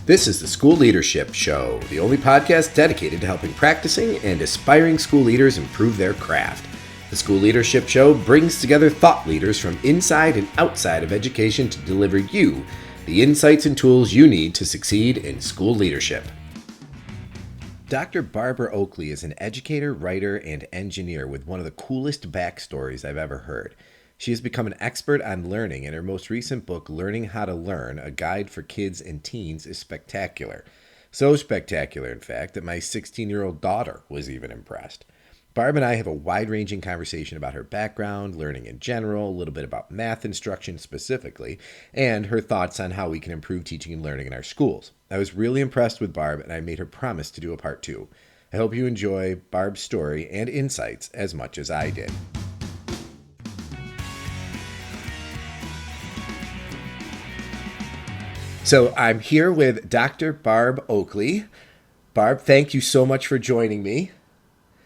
This is the School Leadership Show, the only podcast dedicated to helping practicing and aspiring school leaders improve their craft. The School Leadership Show brings together thought leaders from inside and outside of education to deliver you the insights and tools you need to succeed in school leadership. Dr. Barbara Oakley is an educator, writer, and engineer with one of the coolest backstories I've ever heard. She has become an expert on learning, and her most recent book, Learning How to Learn, A Guide for Kids and Teens, is spectacular. So spectacular, in fact, that my 16-year-old daughter was even impressed. Barb and I have a wide-ranging conversation about her background, learning in general, a little bit about math instruction specifically, and her thoughts on how we can improve teaching and learning in our schools. I was really impressed with Barb, and I made her promise to do a part 2. I hope you enjoy Barb's story and insights as much as I did. So I'm here with Dr. Barb Oakley. Barb, thank you so much for joining me.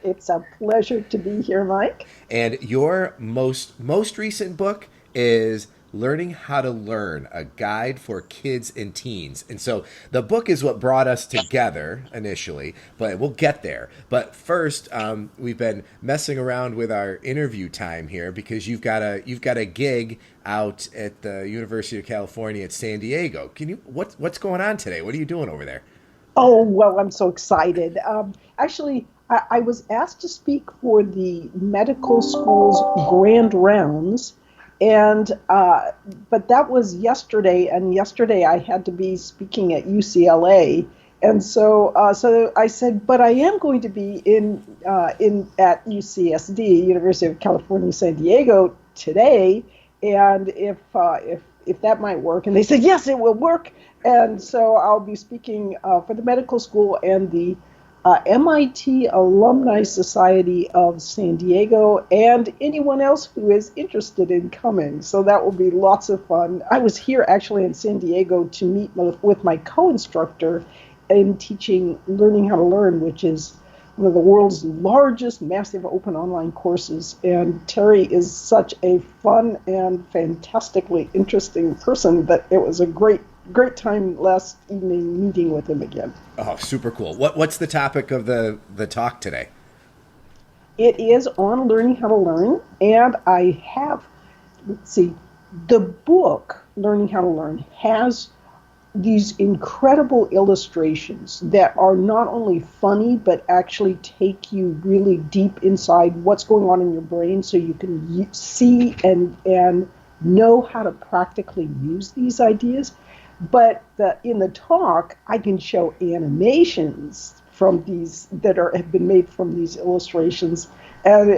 It's a pleasure to be here, Mike. And your most recent book is Learning How to Learn, A Guide for Kids and Teens. And so the book is what brought us together initially, but we'll get there. But first, we've been messing around with our interview time here because you've got a gig out at the University of California at San Diego. What's going on today? What are you doing over there? Oh, well, I'm so excited. Actually, I was asked to speak for the medical school's grand rounds, and but that was yesterday, and yesterday I had to be speaking at UCLA, and so I said, but I am going to be in at UCSD, University of California, San Diego today, and if that might work, and they said yes, it will work, and so I'll be speaking for the medical school and the MIT Alumni Society of San Diego, and anyone else who is interested in coming. So that will be lots of fun. I was here actually in San Diego to meet with my co-instructor in teaching Learning How to Learn, which is one of the world's largest massive open online courses. And Terry is such a fun and fantastically interesting person that it was a great time last evening meeting with him again. Oh, super cool. What's the topic of the talk today? It is on learning how to learn, and I have, the book, Learning How to Learn, has these incredible illustrations that are not only funny, but actually take you really deep inside what's going on in your brain so you can see and know how to practically use these ideas. But in the talk, I can show animations from these that have been made from these illustrations, and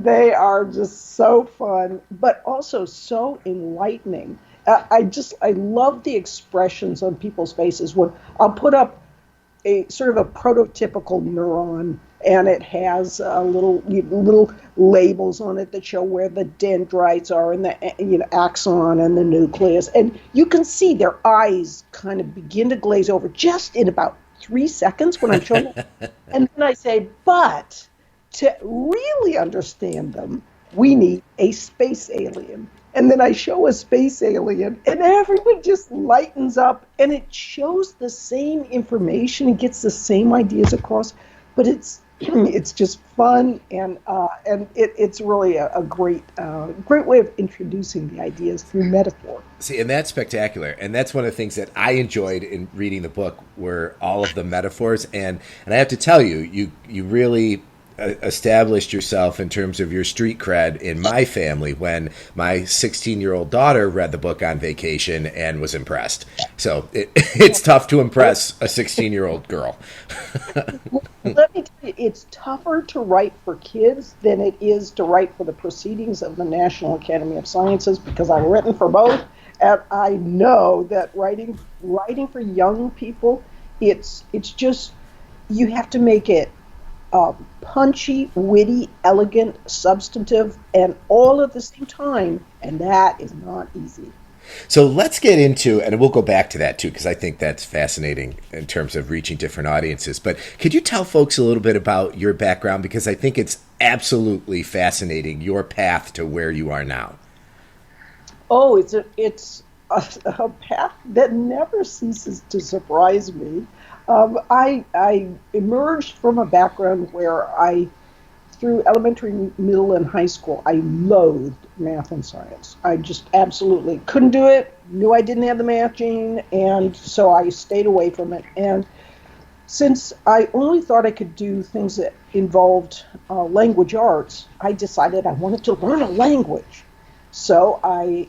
they are just so fun, but also so enlightening. I love the expressions on people's faces when I'll put up a sort of a prototypical neuron, and it has little labels on it that show where the dendrites are and the axon and the nucleus, and you can see their eyes kind of begin to glaze over just in about 3 seconds when I'm showing them. And then I say, but to really understand them, we need a space alien. And then I show a space alien, and everyone just lightens up, and it shows the same information and gets the same ideas across, but it's just fun, and it's really a great way of introducing the ideas through metaphor. See, and that's spectacular, and that's one of the things that I enjoyed in reading the book were all of the metaphors, and I have to tell you, you really established yourself in terms of your street cred in my family when my 16-year-old daughter read the book on vacation and was impressed. So it's tough to impress a 16-year-old girl. Let me tell you, it's tougher to write for kids than it is to write for the proceedings of the National Academy of Sciences, because I've written for both, and I know that writing for young people, it's just, you have to make it punchy, witty, elegant, substantive, and all at the same time, and that is not easy. So let's get into, and we'll go back to that too, because I think that's fascinating in terms of reaching different audiences. But could you tell folks a little bit about your background? Because I think it's absolutely fascinating, your path to where you are now. Oh, it's a path that never ceases to surprise me. I emerged from a background where through elementary, middle, and high school, I loathed math and science. I just absolutely couldn't do it, knew I didn't have the math gene, and so I stayed away from it. And since I only thought I could do things that involved language arts, I decided I wanted to learn a language. So I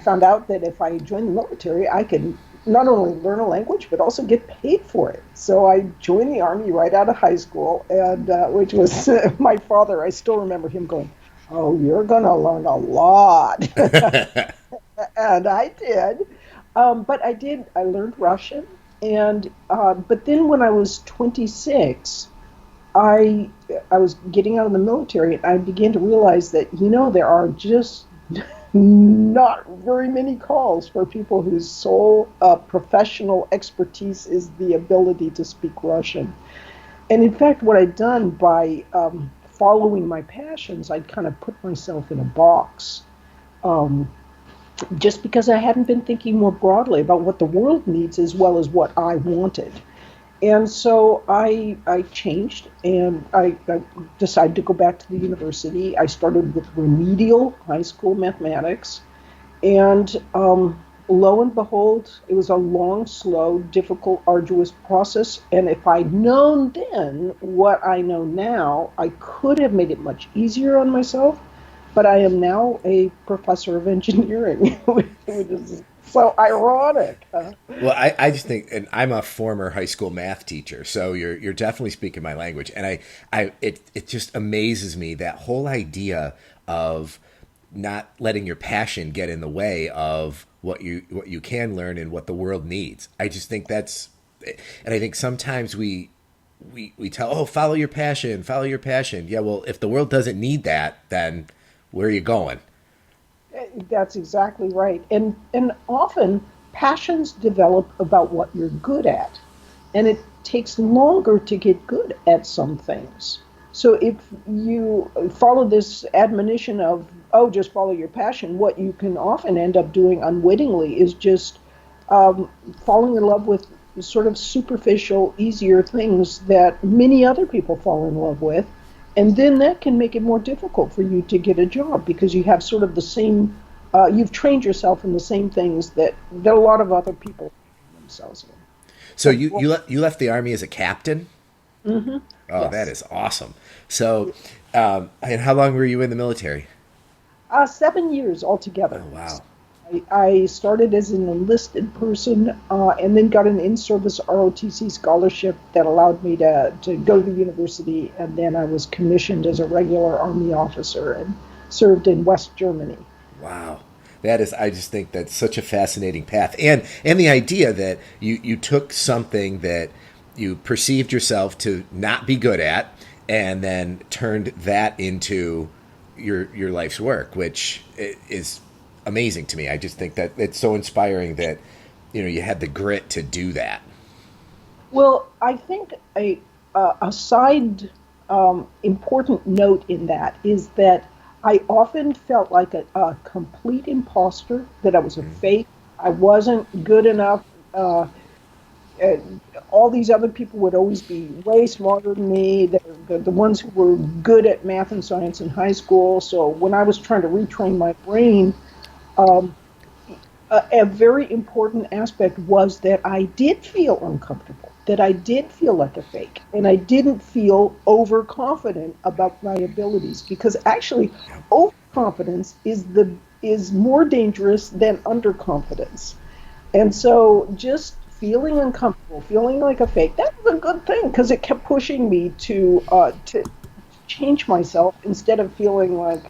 found out that if I joined the military, I could not only learn a language but also get paid for it. So I joined the Army right out of high school, and which was my father. I still remember him going, "Oh, you're going to learn a lot," and I did. But I did. I learned Russian, and but then when I was 26, I was getting out of the military, and I began to realize that there are just not very many calls for people whose sole professional expertise is the ability to speak Russian. And in fact, what I'd done by following my passions, I'd kind of put myself in a box. Um, just because I hadn't been thinking more broadly about what the world needs as well as what I wanted. And so I changed, and I decided to go back to the university. I started with remedial high school mathematics, and lo and behold, it was a long, slow, difficult, arduous process. And if I'd known then what I know now, I could have made it much easier on myself. But I am now a professor of engineering, which is so ironic. Well, I just think, and I'm a former high school math teacher, so you're definitely speaking my language, and it just amazes me, that whole idea of not letting your passion get in the way of what you can learn and what the world needs. I just think that's, and I think sometimes we tell, oh, follow your passion, follow your passion. Yeah, well, if the world doesn't need that, then where are you going? That's exactly right. And often passions develop about what you're good at. And it takes longer to get good at some things. So if you follow this admonition of, oh, just follow your passion, what you can often end up doing unwittingly is just falling in love with sort of superficial, easier things that many other people fall in love with. And then that can make it more difficult for you to get a job because you have sort of the same, you've trained yourself in the same things that a lot of other people train themselves in. So you left the Army as a captain? Mm-hmm. Oh, that Yes. is awesome. So, and how long were you in the military? 7 years altogether. Oh, wow. I started as an enlisted person and then got an in-service ROTC scholarship that allowed me to go to the university, and then I was commissioned as a regular Army officer and served in West Germany. Wow. That is, I just think that's such a fascinating path. And the idea that you took something that you perceived yourself to not be good at and then turned that into your life's work, which is amazing to me. I just think that it's so inspiring that you had the grit to do that. Well, I think a side important note in that is that I often felt like a complete imposter, that I was a fake. I wasn't good enough. Uh, all these other people would always be way smarter than me. The ones who were good at math and science in high school. So when I was trying to retrain my brain, um, a very important aspect was that I did feel uncomfortable, that I did feel like a fake, and I didn't feel overconfident about my abilities, because actually overconfidence is more dangerous than underconfidence. And so just feeling uncomfortable, feeling like a fake, that was a good thing because it kept pushing me to change myself instead of feeling like,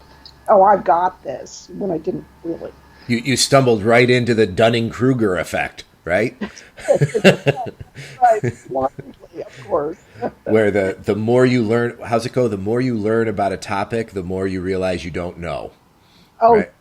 oh, I've got this, when I didn't really. You stumbled right into the Dunning-Kruger effect, right? Right, largely, of course. Where the more you learn, how's it go? The more you learn about a topic, the more you realize you don't know, Oh, right?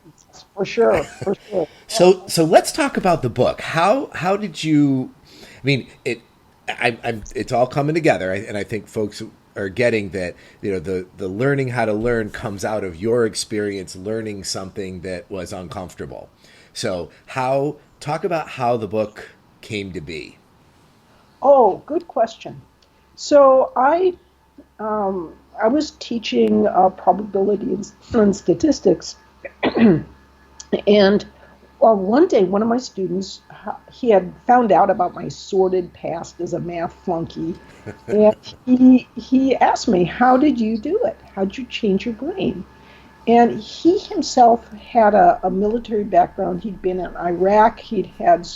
for sure, for sure. So let's talk about the book. How did you? I mean, it's all coming together, and I think folks are getting that. The learning how to learn comes out of your experience learning something that was uncomfortable. So talk about how the book came to be. Oh, good question. So I was teaching probability and statistics, and one day one of my students, he had found out about my sordid past as a math flunky, and he asked me, "How did you do it? How did you change your brain?" And he himself had a military background. He'd been in Iraq. He'd had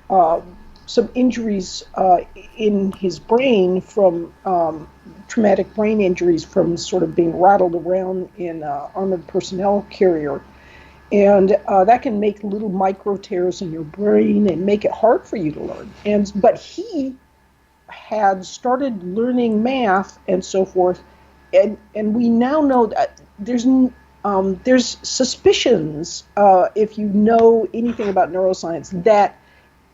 uh, some injuries in his brain from traumatic brain injuries from sort of being rattled around in armored personnel carrier. And that can make little micro tears in your brain and make it hard for you to learn. But he had started learning math and so forth, and we now know that there's suspicions, if you know anything about neuroscience, that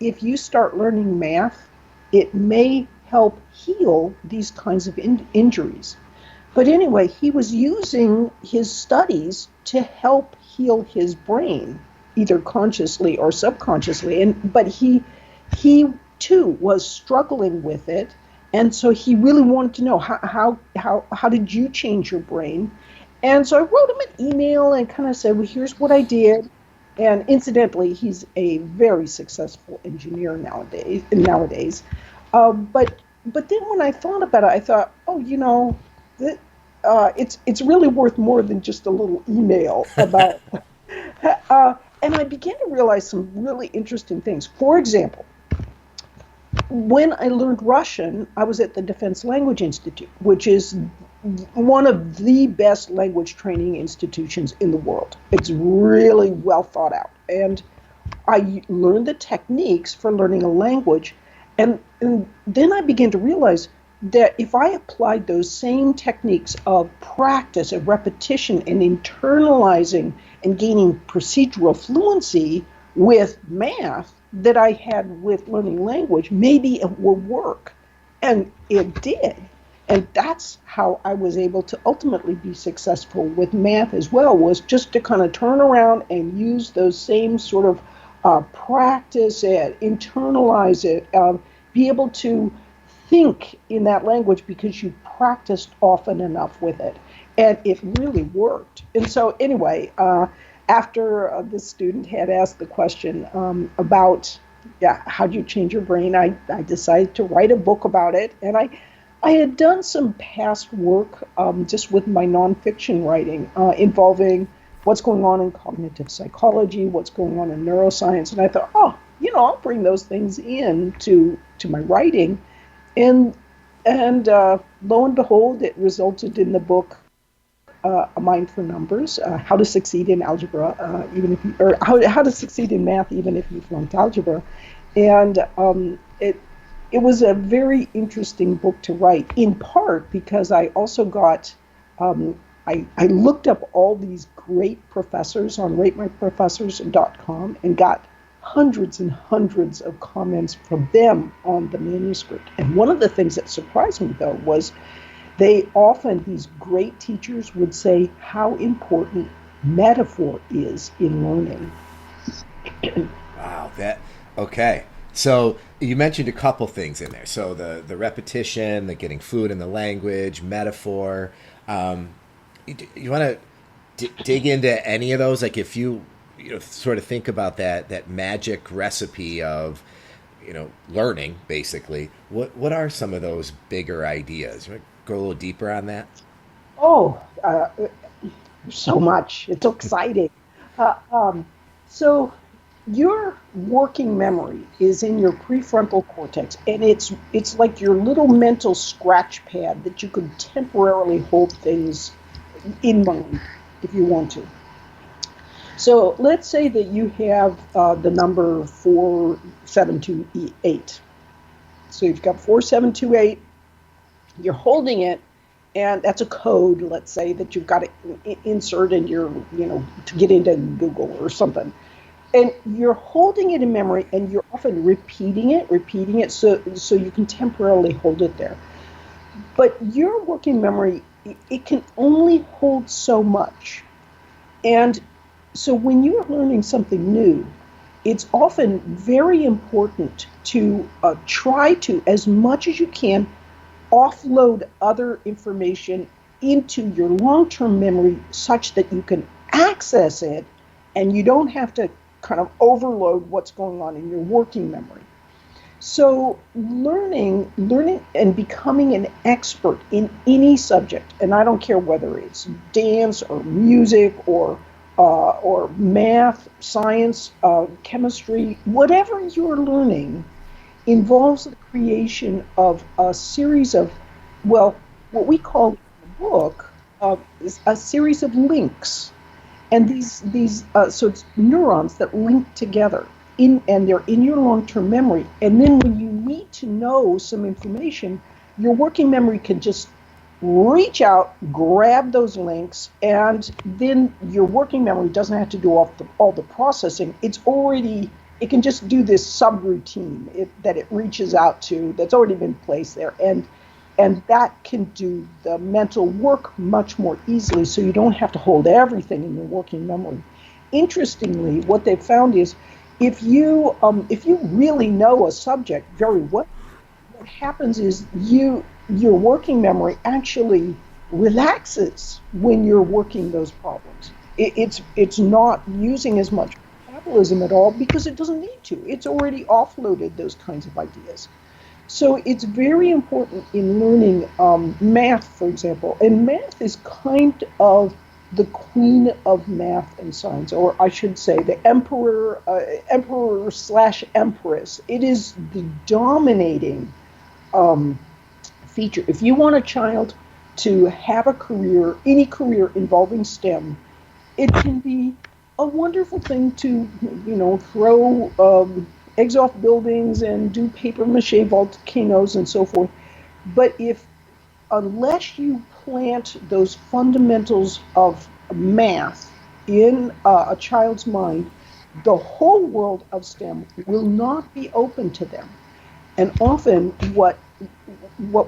if you start learning math, it may help heal these kinds of injuries. But anyway, he was using his studies to help heal his brain, either consciously or subconsciously. But he too was struggling with it, and so he really wanted to know how did you change your brain? And so I wrote him an email and kind of said, well, here's what I did. And incidentally, he's a very successful engineer nowadays. But then when I thought about it, I thought, oh, that, it's really worth more than just a little email about. And I began to realize some really interesting things. For example, when I learned Russian, I was at the Defense Language Institute, which is one of the best language training institutions in the world. It's really well thought out. And I learned the techniques for learning a language. And then I began to realize that if I applied those same techniques of practice, of repetition, and internalizing and gaining procedural fluency with math that I had with learning language, maybe it would work. And it did. And that's how I was able to ultimately be successful with math as well, was just to kind of turn around and use those same sort of practice it, internalize it, be able to think in that language because you practiced often enough with it. And it really worked. And so anyway, after the student had asked the question about, how do you change your brain, I decided to write a book about it. And I had done some past work just with my nonfiction writing involving what's going on in cognitive psychology, what's going on in neuroscience. And I thought, I'll bring those things in to my writing. And lo and behold, it resulted in the book, A Mind for Numbers, How to Succeed in Algebra, how to Succeed in Math Even If You Flunked Algebra. And it was a very interesting book to write, in part because I also got, I looked up all these great professors on ratemyprofessors.com and got hundreds and hundreds of comments from them on the manuscript. And one of the things that surprised me, though, was these great teachers would say how important metaphor is in learning. Wow, okay. So you mentioned a couple things in there. So the repetition, the getting fluid in the language, metaphor. You want to dig into any of those? Like if you sort of think about that magic recipe of learning, basically. What are some of those bigger ideas? You want to go a little deeper on that? Oh, so much. It's so exciting. So your working memory is in your prefrontal cortex, and it's like your little mental scratch pad that you could temporarily hold things in mind if you want to. So let's say that you have the number 4728. So you've got 4728, you're holding it, and that's a code, let's say, that you've got to insert in your, to get into Google or something. And you're holding it in memory, and you're often repeating it so you can temporarily hold it there. But your working memory, it can only hold so much. And So when you're learning something new, it's often very important to try to, as much as you can, offload other information into your long term memory such that you can access it and you don't have to kind of overload what's going on in your working memory. So learning and becoming an expert in any subject, and I don't care whether it's dance or music or math, science, chemistry, whatever you're learning involves the creation of a series of, well, what we call in the book is a series of links, and so it's neurons that link together and they're in your long-term memory. And then when you need to know some information, your working memory can just reach out, grab those links, and then your working memory doesn't have to do all the processing. It can just do this subroutine that it reaches out to that's already been placed there. And that can do the mental work much more easily, so you don't have to hold everything in your working memory. Interestingly, what they've found is if you really know a subject very well, what happens is your working memory actually relaxes when you're working those problems. It's not using as much metabolism at all because it doesn't need to. It's already offloaded those kinds of ideas. So it's very important in learning math, for example. And math is kind of the queen of math and science, or I should say the emperor slash empress. It is the dominating feature. If you want a child to have a career, any career involving STEM, it can be a wonderful thing to, throw eggs off buildings and do paper mache volcanoes and so forth. But unless you plant those fundamentals of math in a child's mind, the whole world of STEM will not be open to them. And often what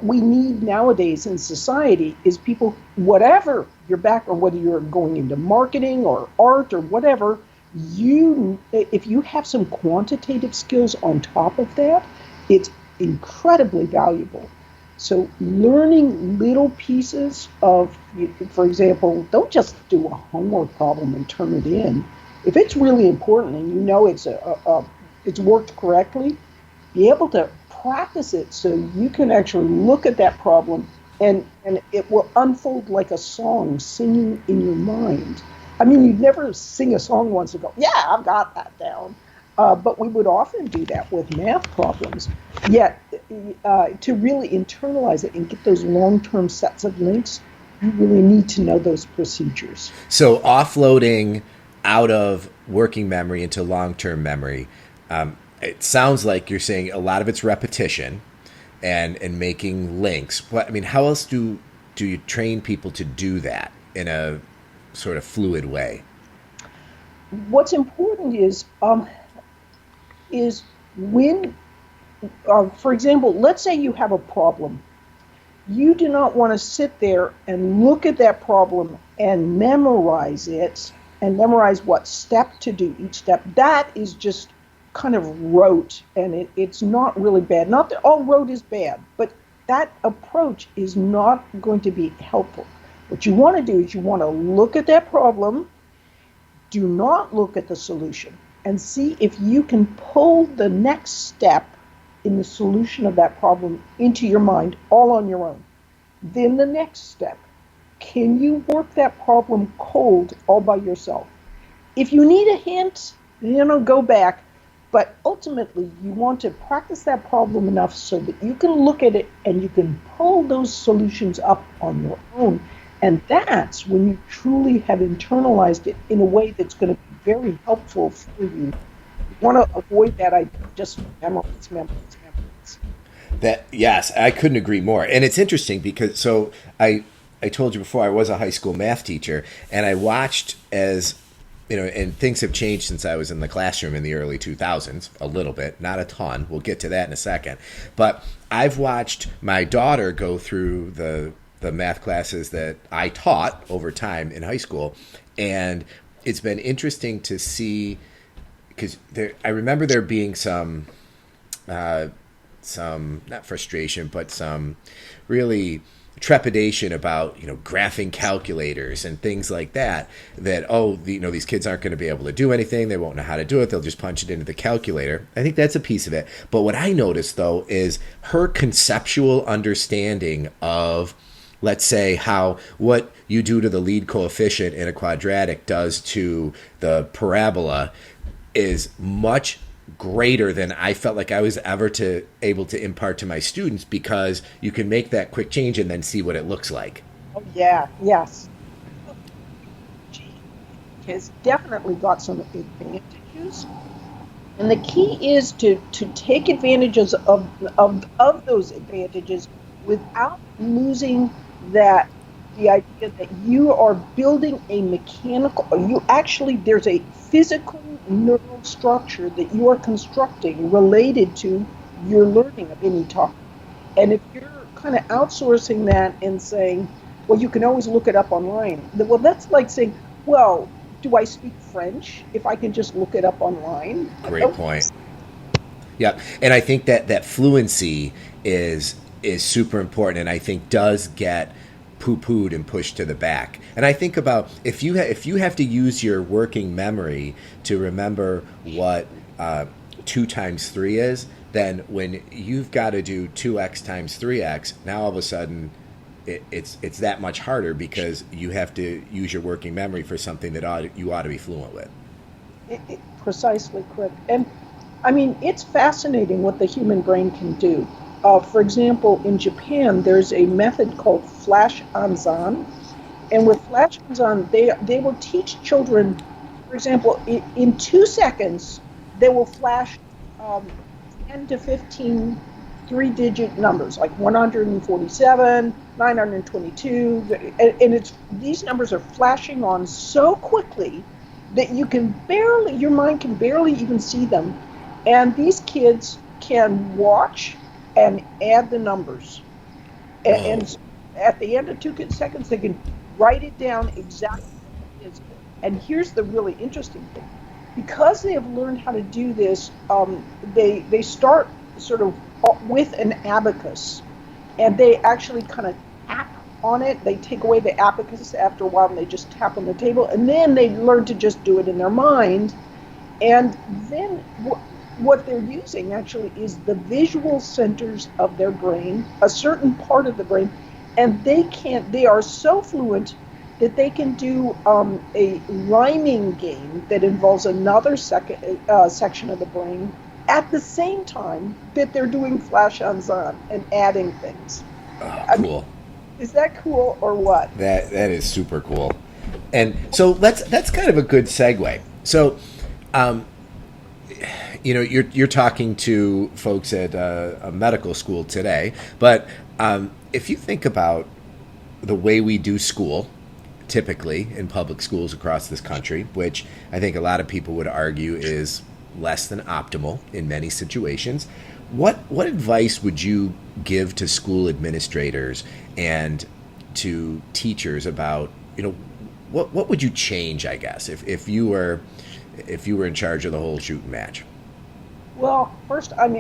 we need nowadays in society is people, whatever your background, whether you're going into marketing or art or whatever, if you have some quantitative skills on top of that, it's incredibly valuable. So learning little pieces of, for example, don't just do a homework problem and turn it in. If it's really important and you know it's worked correctly, be able to practice it so you can actually look at that problem and it will unfold like a song singing in your mind. I mean, you'd never sing a song once and go, yeah, I've got that down. But we would often do that with math problems. Yet, to really internalize it and get those long-term sets of links, you really need to know those procedures. So offloading out of working memory into long-term memory, it sounds like you're saying a lot of it's repetition and making links. I mean, how else do you train people to do that in a sort of fluid way? What's important is when, for example, let's say you have a problem. You do not want to sit there and look at that problem and memorize it and memorize what step to do each step. That is just kind of rote, and it's not really bad. Not that all rote is bad, but that approach is not going to be helpful. What you want to do is you want to look at that problem, do not look at the solution, and see if you can pull the next step in the solution of that problem into your mind all on your own. Then the next step, can you work that problem cold all by yourself? If you need a hint, go back. But ultimately, you want to practice that problem enough so that you can look at it and you can pull those solutions up on your own. And that's when you truly have internalized it in a way that's going to be very helpful for you. You want to avoid that idea of just memorize. Yes, I couldn't agree more. And it's interesting because I told you before I was a high school math teacher, and I watched as and things have changed since I was in the classroom in the early 2000s, a little bit, not a ton. We'll get to that in a second. But I've watched my daughter go through the math classes that I taught over time in high school. And it's been interesting to see, because I remember there being some not frustration, but some really trepidation about graphing calculators and things like that. That these kids aren't going to be able to do anything. They won't know how to do it. They'll just punch it into the calculator. I think that's a piece of it. But what I noticed though is her conceptual understanding of, let's say, how what you do to the lead coefficient in a quadratic does to the parabola is much greater than I felt like I was ever able to impart to my students, because you can make that quick change and then see what it looks like. Oh, yeah, yes. She has definitely got some advantages. And the key is to take advantages of those advantages without losing that the idea that you are building a mechanical, there's a physical neural structure that you are constructing related to your learning of any topic. And if you're kind of outsourcing that and saying, well, you can always look it up online. Well, that's like saying, well, do I speak French if I can just look it up online? Great point. Yeah, and I think that fluency is super important, and I think does get poo-pooed and pushed to the back. And I think about if you have to use your working memory to remember what 2 times 3 is, then when you've got to do 2x times 3x, now all of a sudden it's that much harder, because you have to use your working memory for something that you ought to be fluent with. Precisely correct. And I mean, it's fascinating what the human brain can do. For example, in Japan, there's a method called flash anzan. And with flash anzan, they will teach children, for example, in 2 seconds, they will flash 10 to 15 three-digit numbers, like 147, 922, and these numbers are flashing on so quickly that your mind can barely even see them. And these kids can watch and add the numbers. And at the end of 2 seconds, they can write it down exactly what it is. And here's the really interesting thing. Because they have learned how to do this, they start sort of with an abacus. And they actually kind of tap on it. They take away the abacus after a while, and they just tap on the table. And then they learn to just do it in their mind. And then what they're using actually is the visual centers of their brain, a certain part of the brain, and they are so fluent that they can do a rhyming game that involves another section of the brain at the same time that they're doing flash anzan and adding things. Oh, cool. Is that cool or what? That is super cool. And so that's kind of a good segue. So you're talking to folks at a medical school today, but if you think about the way we do school, typically in public schools across this country, which I think a lot of people would argue is less than optimal in many situations, what advice would you give to school administrators and to teachers about, what would you change, I guess, if you were in charge of the whole shooting match? Well, first, I'm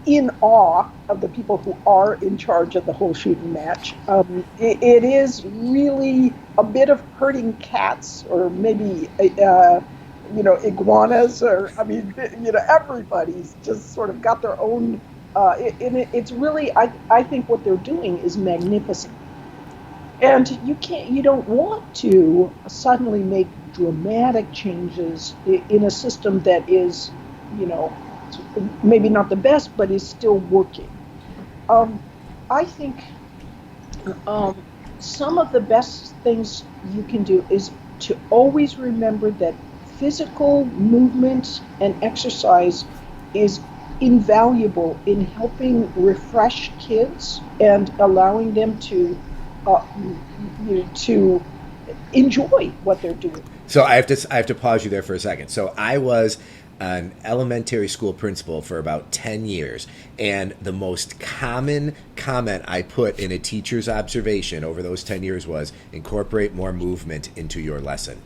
in awe of the people who are in charge of the whole shooting match. It is really a bit of herding cats, or maybe, iguanas, or, everybody's just sort of got their own, it's really, I think what they're doing is magnificent. And you don't want to suddenly make dramatic changes in a system that is, maybe not the best, but is still working. I think some of the best things you can do is to always remember that physical movement and exercise is invaluable in helping refresh kids and allowing them to enjoy what they're doing. So I have to pause you there for a second. So I was an elementary school principal for about 10 years, and the most common comment I put in a teacher's observation over those 10 years was, incorporate more movement into your lesson.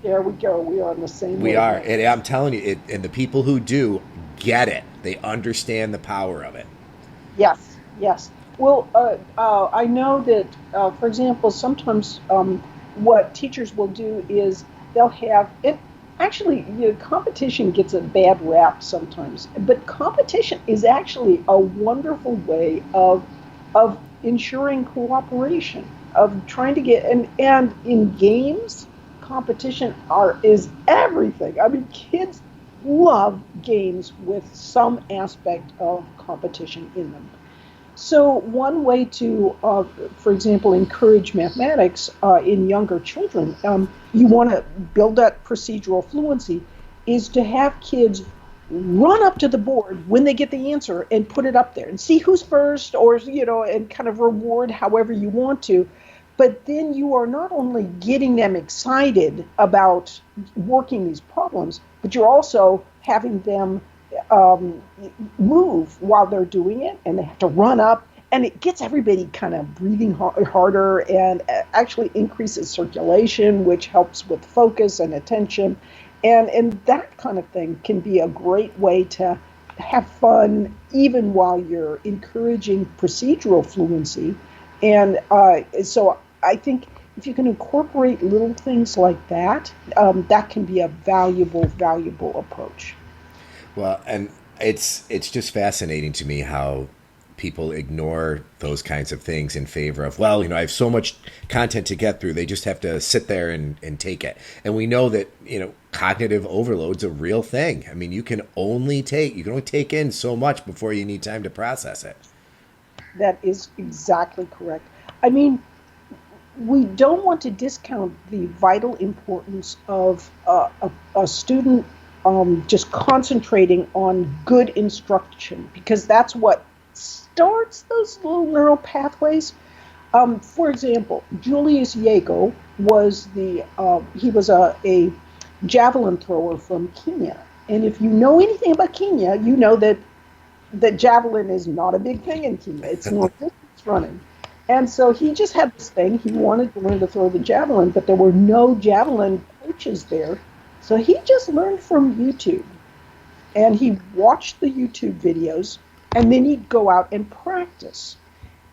There we go. We are on the same We are, wavelength. and I'm telling you, and the people who do get it. They understand the power of it. Yes, yes. Well, I know that, for example, sometimes what teachers will do is they'll have it. Actually, competition gets a bad rap sometimes, but competition is actually a wonderful way of ensuring cooperation, of trying to get and in games, competition are is everything. I mean, kids love games with some aspect of competition in them. So, one way to, for example, encourage mathematics in younger children, you want to build that procedural fluency, is to have kids run up to the board when they get the answer and put it up there and see who's first, or, and kind of reward however you want to. But then you are not only getting them excited about working these problems, but you're also having them um, move while they're doing it, and they have to run up, and it gets everybody kind of breathing harder, and actually increases circulation, which helps with focus and attention, and that kind of thing can be a great way to have fun even while you're encouraging procedural fluency. And so I think if you can incorporate little things like that, that can be a valuable approach. Well, and it's just fascinating to me how people ignore those kinds of things in favor of, well, I have so much content to get through, they just have to sit there and take it. And we know that, cognitive overload's a real thing. I mean, you can only take in so much before you need time to process it. That is exactly correct. I mean, we don't want to discount the vital importance of a student just concentrating on good instruction, because that's what starts those little neural pathways. For example, Julius Yego he was a javelin thrower from Kenya, and if you know anything about Kenya, you know that javelin is not a big thing in Kenya. It's more distance running. And so he just had this thing. He wanted to learn to throw the javelin, but there were no javelin coaches there. So he just learned from YouTube. And he watched the YouTube videos, and then he'd go out and practice.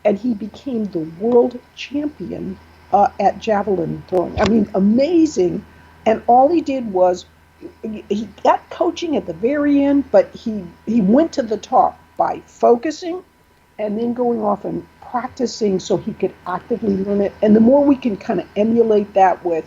And he became the world champion at javelin throwing. I mean, amazing. And all he did was he got coaching at the very end, but he went to the top by focusing and then going off and practicing so he could actively learn it. And the more we can kind of emulate that with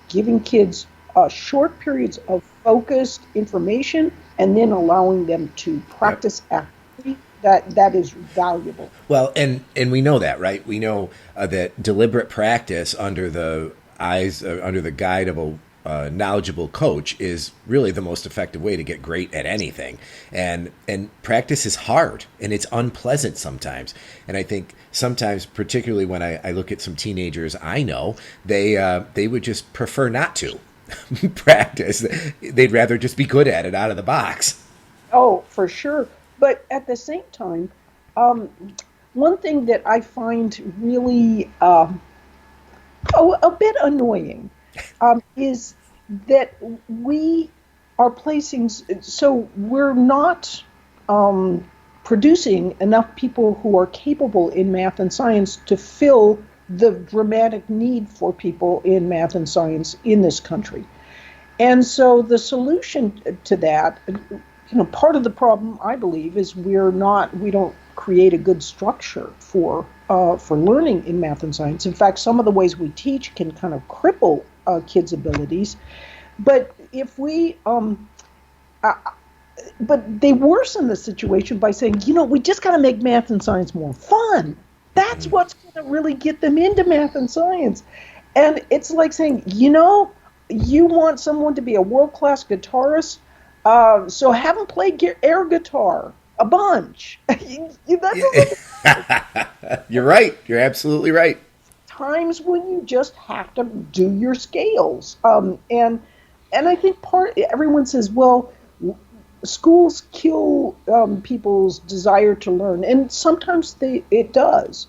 giving kids short periods of focused information and then allowing them to Yep. practice actively, that is valuable. Well, and we know that, right? We know that deliberate practice under the eyes, under the guide of a knowledgeable coach is really the most effective way to get great at anything. And practice is hard and it's unpleasant sometimes. And I think sometimes, particularly when I look at some teenagers I know, they would just prefer not to practice. They'd rather just be good at it out of the box. Oh, for sure. But at the same time, um, one thing that I find really a bit annoying is that we are placing, so we're not um, producing enough people who are capable in math and science to fill the dramatic need for people in math and science in this country. And so the solution to that, part of the problem I believe is we don't create a good structure for learning in math and science. In fact, some of the ways we teach can kind of cripple kids' abilities. But if we uh, but they worsen the situation by saying, we just got to make math and science more fun. That's what's going to really get them into math and science. And it's like saying, you want someone to be a world-class guitarist, so have them play air guitar a bunch. That doesn't You're right. You're absolutely right. times when you just have to do your scales. And I think everyone says, well, schools kill people's desire to learn, and sometimes it does.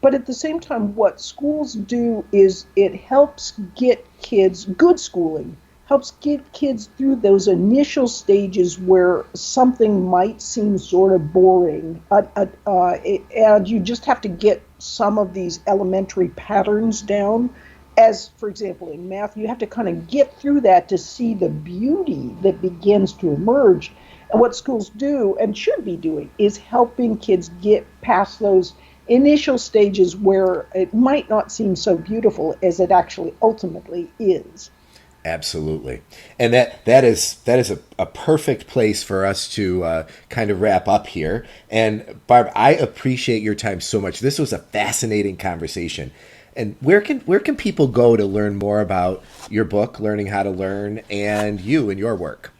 But at the same time, what schools do is it helps get kids good schooling. helps get kids through those initial stages where something might seem sort of boring, and you just have to get some of these elementary patterns down. As, for example, in math, you have to kind of get through that to see the beauty that begins to emerge. And what schools do and should be doing is helping kids get past those initial stages where it might not seem so beautiful as it actually ultimately is. Absolutely. And that is a perfect place for us to kind of wrap up here. And Barb, I appreciate your time so much. This was a fascinating conversation. And where can people go to learn more about your book, Learning How to Learn, and you and your work?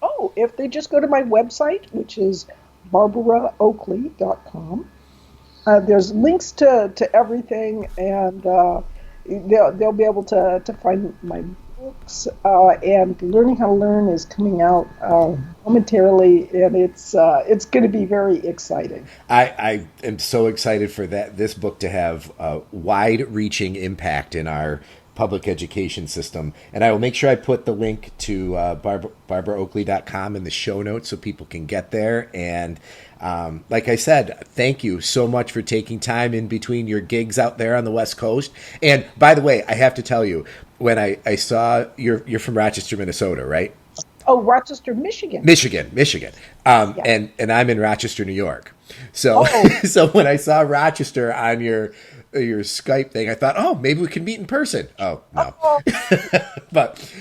Oh, if they just go to my website, which is barbaraoakley.com, there's links to everything, and they'll be able to find my books. And Learning How to Learn is coming out momentarily, and it's going to be very exciting. I am so excited for this book to have a wide-reaching impact in our public education system. And I will make sure I put the link to barbaraoakley.com in the show notes so people can get there. And like I said, thank you so much for taking time in between your gigs out there on the West Coast. And by the way, I have to tell you, when I saw you're from Rochester, Minnesota, right? Oh, Rochester, Michigan. Michigan. Yeah. And I'm in Rochester, New York. So so when I saw Rochester on your Skype thing, I thought, oh, maybe we can meet in person. Oh, no. But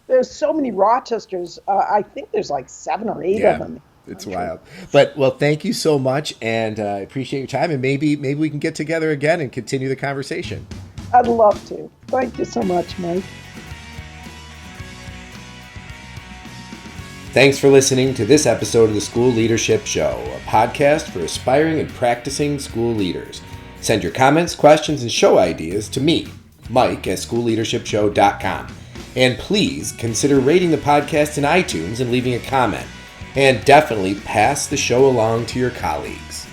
there's so many Rochesters. I think there's like 7 or 8 of them. It's wild. But, well, thank you so much, and I appreciate your time. And maybe we can get together again and continue the conversation. I'd love to. Thank you so much, Mike. Thanks for listening to this episode of the School Leadership Show, a podcast for aspiring and practicing school leaders. Send your comments, questions, and show ideas to me, Mike, at schoolleadershipshow.com. And please consider rating the podcast in iTunes and leaving a comment. And definitely pass the show along to your colleagues.